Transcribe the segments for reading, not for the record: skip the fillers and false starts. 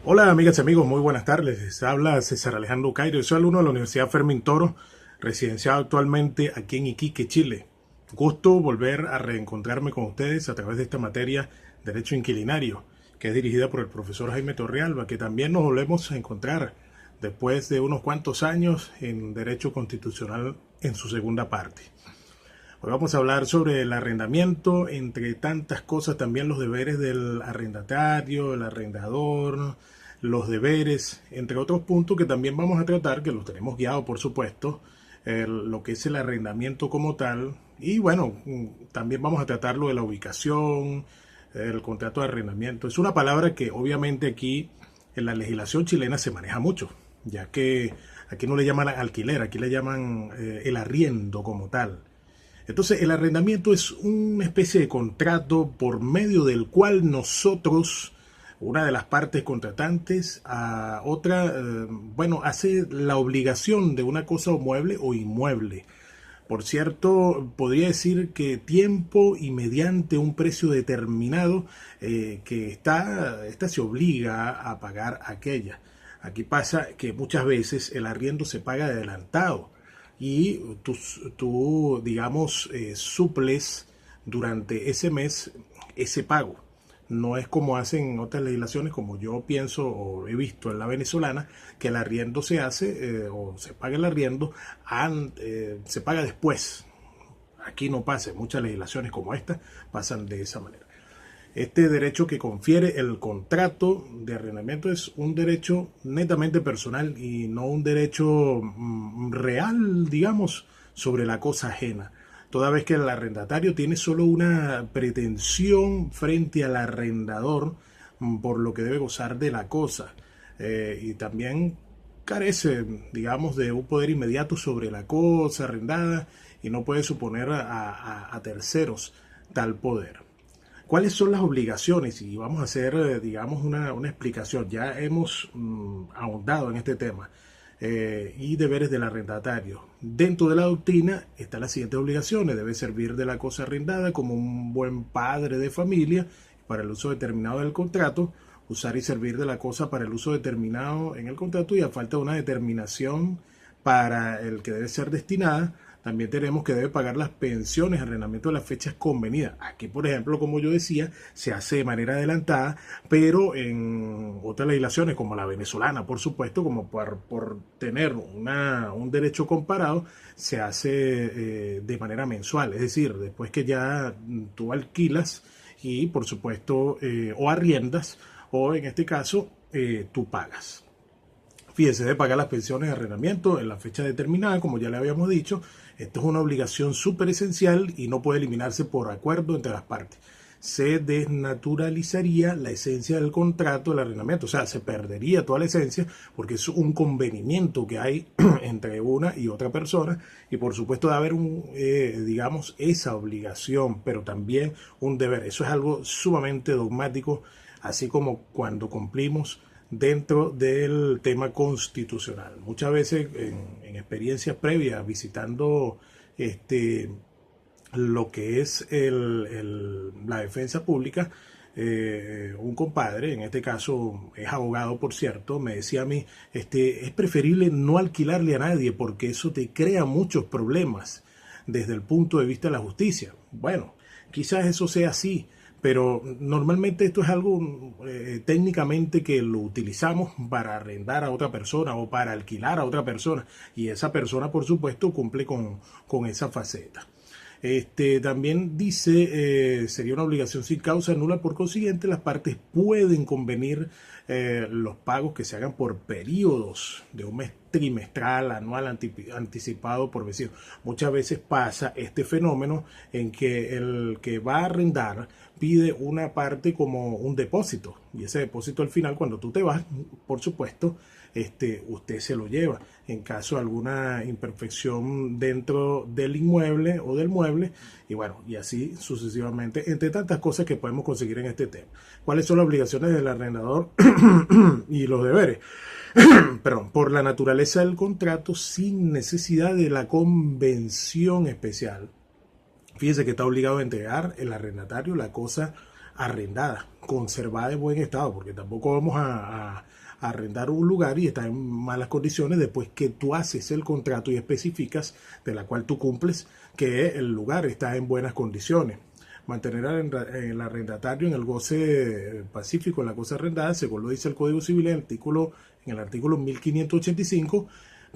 Hola amigas y amigos, muy buenas tardes. Les habla César Alejandro Cairo. Yo soy alumno de la Universidad Fermín Toro, residenciado actualmente aquí en Iquique, Chile. Gusto volver a reencontrarme con ustedes a través de esta materia Derecho Inquilinario, que es dirigida por el profesor Jaime Torrealba, que también nos volvemos a encontrar después de unos cuantos años en Derecho Constitucional en su segunda parte. Hoy vamos a hablar sobre el arrendamiento, entre tantas cosas, también los deberes del arrendatario, el arrendador, los deberes, entre otros puntos que también vamos a tratar, que los tenemos guiados, por supuesto, lo que es el arrendamiento como tal. Y bueno, también vamos a tratar lo de la ubicación, el contrato de arrendamiento. Es una palabra que obviamente aquí en la legislación chilena se maneja mucho, ya que aquí no le llaman alquiler, aquí le llaman el arriendo como tal. Entonces, el arrendamiento es una especie de contrato por medio del cual nosotros, una de las partes contratantes, a otra, hace la obligación de una cosa o mueble o inmueble. Por cierto, podría decir que tiempo y mediante un precio determinado que esta se obliga a pagar aquella. Aquí pasa que muchas veces el arriendo se paga de adelantado y tú digamos, suples durante ese mes ese pago. No es como hacen otras legislaciones, como yo pienso o he visto en la venezolana, que el arriendo se hace o se paga el arriendo, se paga después. Aquí no pasa, muchas legislaciones como esta pasan de esa manera. Este derecho que confiere el contrato de arrendamiento es un derecho netamente personal y no un derecho real, digamos, sobre la cosa ajena. Toda vez que el arrendatario tiene solo una pretensión frente al arrendador por lo que debe gozar de la cosa. Y también carece, digamos, de un poder inmediato sobre la cosa arrendada y no puede suponer a terceros tal poder. ¿Cuáles son las obligaciones? Y vamos a hacer, digamos, una explicación. Ya hemos ahondado en este tema. Y deberes del arrendatario. Dentro de la doctrina están las siguientes obligaciones. Debe servir de la cosa arrendada como un buen padre de familia para el uso determinado del contrato, usar y servir de la cosa para el uso determinado en el contrato y a falta de una determinación para el que debe ser destinada, también tenemos que debe pagar las pensiones, arrendamiento de las fechas convenidas. Aquí, por ejemplo, como yo decía, se hace de manera adelantada, pero en otras legislaciones, como la venezolana, por supuesto, como por tener un derecho comparado, se hace de manera mensual. Es decir, después que ya tú alquilas y, por supuesto, o arriendas, o en este caso, tú pagas. Fíjese, de pagar las pensiones de arrendamiento en la fecha determinada, como ya le habíamos dicho. Esto es una obligación súper esencial y no puede eliminarse por acuerdo entre las partes. Se desnaturalizaría la esencia del contrato del arrendamiento, o sea, se perdería toda la esencia porque es un convenimiento que hay entre una y otra persona y por supuesto debe haber digamos, esa obligación, pero también un deber. Eso es algo sumamente dogmático, así como cuando cumplimos dentro del tema constitucional. Muchas veces en experiencias previas visitando lo que es la defensa pública, un compadre, en este caso es abogado por cierto, me decía a mí, es preferible no alquilarle a nadie porque eso te crea muchos problemas desde el punto de vista de la justicia. Bueno, quizás eso sea así, pero normalmente esto es algo técnicamente que lo utilizamos para arrendar a otra persona o para alquilar a otra persona y esa persona por supuesto cumple con esa faceta. También dice, sería una obligación sin causa nula, por consiguiente las partes pueden convenir los pagos que se hagan por periodos de un mes trimestral, anual, anticipado por vecino. Muchas veces pasa este fenómeno en que el que va a arrendar pide una parte como un depósito y ese depósito al final cuando tú te vas, por supuesto, usted se lo lleva en caso de alguna imperfección dentro del inmueble o del mueble y bueno, y así sucesivamente, entre tantas cosas que podemos conseguir en este tema. ¿Cuáles son las obligaciones del arrendador y los deberes? Perdón, por la naturaleza del contrato sin necesidad de la convención especial. Fíjese que está obligado a entregar el arrendatario la cosa arrendada, conservada en buen estado, porque tampoco vamos a arrendar un lugar y está en malas condiciones después que tú haces el contrato y especificas de la cual tú cumples que el lugar está en buenas condiciones. Mantener el arrendatario en el goce pacífico en la cosa arrendada, según lo dice el Código Civil en el artículo 1585,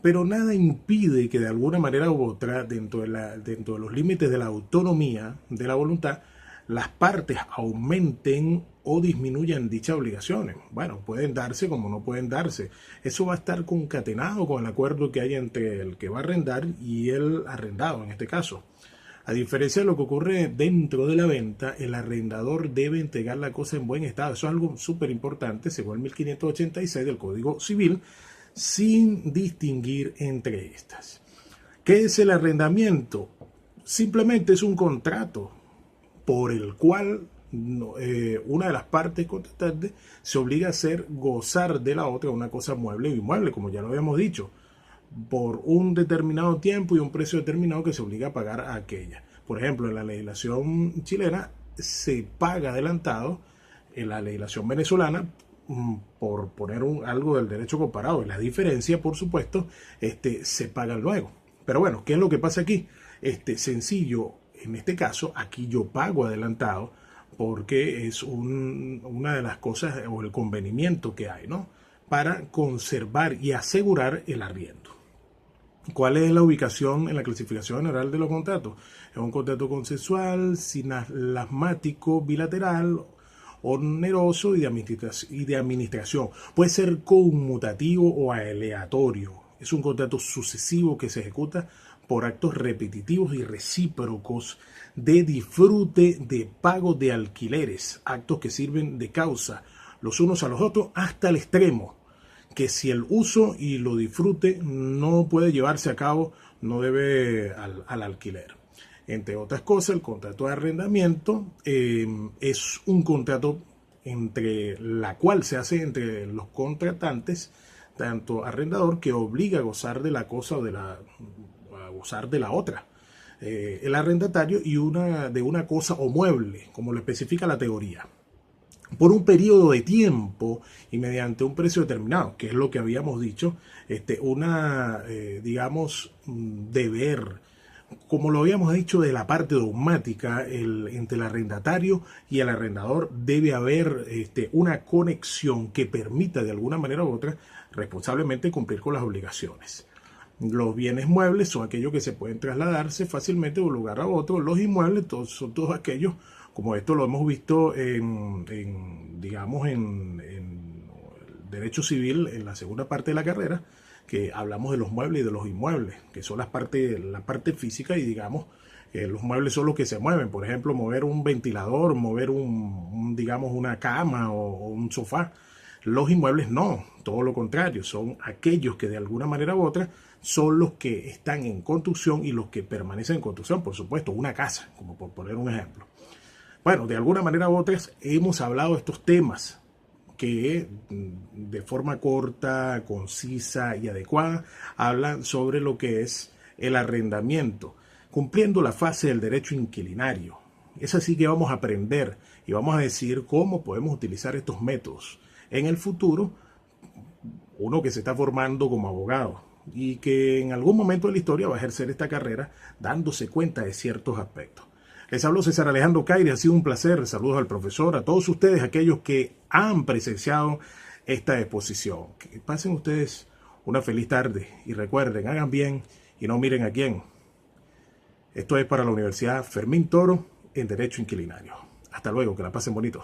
pero nada impide que de alguna manera u otra, dentro de los límites de la autonomía, de la voluntad, las partes aumenten o disminuyan dichas obligaciones. Bueno, pueden darse como no pueden darse. Eso va a estar concatenado con el acuerdo que hay entre el que va a arrendar y el arrendado, en este caso. A diferencia de lo que ocurre dentro de la venta, el arrendador debe entregar la cosa en buen estado. Eso es algo súper importante, según el 1586 del Código Civil, sin distinguir entre estas. ¿Qué es el arrendamiento? Simplemente es un contrato por el cual una de las partes contratantes se obliga a hacer gozar de la otra una cosa mueble o inmueble, como ya lo habíamos dicho, por un determinado tiempo y un precio determinado que se obliga a pagar a aquella. Por ejemplo, en la legislación chilena se paga adelantado, en la legislación venezolana, por poner algo del derecho comparado, la diferencia, por supuesto, se paga luego. Pero bueno, ¿qué es lo que pasa aquí? Sencillo, en este caso, aquí yo pago adelantado porque es una de las cosas o el convenimiento que hay, ¿no? Para conservar y asegurar el arriendo. ¿Cuál es la ubicación en la clasificación general de los contratos? Es un contrato consensual, sinasmático, bilateral, oneroso y de administración. Puede ser conmutativo o aleatorio. Es un contrato sucesivo que se ejecuta por actos repetitivos y recíprocos de disfrute de pago de alquileres, actos que sirven de causa los unos a los otros hasta el extremo que si el uso y lo disfrute no puede llevarse a cabo, no debe al alquiler. Entre otras cosas, el contrato de arrendamiento es un contrato entre la cual se hace entre los contratantes, tanto arrendador que obliga a gozar de la cosa o a gozar de la otra. El arrendatario y de una cosa o mueble, como lo especifica la teoría, por un periodo de tiempo y mediante un precio determinado, que es lo que habíamos dicho, digamos, deber, como lo habíamos dicho de la parte dogmática, entre el arrendatario y el arrendador debe haber una conexión que permita de alguna manera u otra responsablemente cumplir con las obligaciones. Los bienes muebles son aquellos que se pueden trasladarse fácilmente de un lugar a otro. Los inmuebles son todos aquellos, como esto lo hemos visto digamos, en derecho civil, en la segunda parte de la carrera, que hablamos de los muebles y de los inmuebles, que son la parte física y digamos, los muebles son los que se mueven. Por ejemplo, mover un ventilador, mover digamos, una cama o un sofá. Los inmuebles no, todo lo contrario, son aquellos que de alguna manera u otra son los que están en construcción y los que permanecen en construcción, por supuesto, una casa, como por poner un ejemplo. Bueno, de alguna manera u otra hemos hablado de estos temas que de forma corta, concisa y adecuada hablan sobre lo que es el arrendamiento, cumpliendo la fase del derecho inquilinario. Es así que vamos a aprender y vamos a decir cómo podemos utilizar estos métodos en el futuro, uno que se está formando como abogado y que en algún momento de la historia va a ejercer esta carrera dándose cuenta de ciertos aspectos. Les habló César Alejandro Caire, ha sido un placer. Saludos al profesor, a todos ustedes, aquellos que han presenciado esta exposición. Que pasen ustedes una feliz tarde y recuerden, hagan bien y no miren a quién. Esto es para la Universidad Fermín Toro en Derecho Inquilinario. Hasta luego, que la pasen bonito.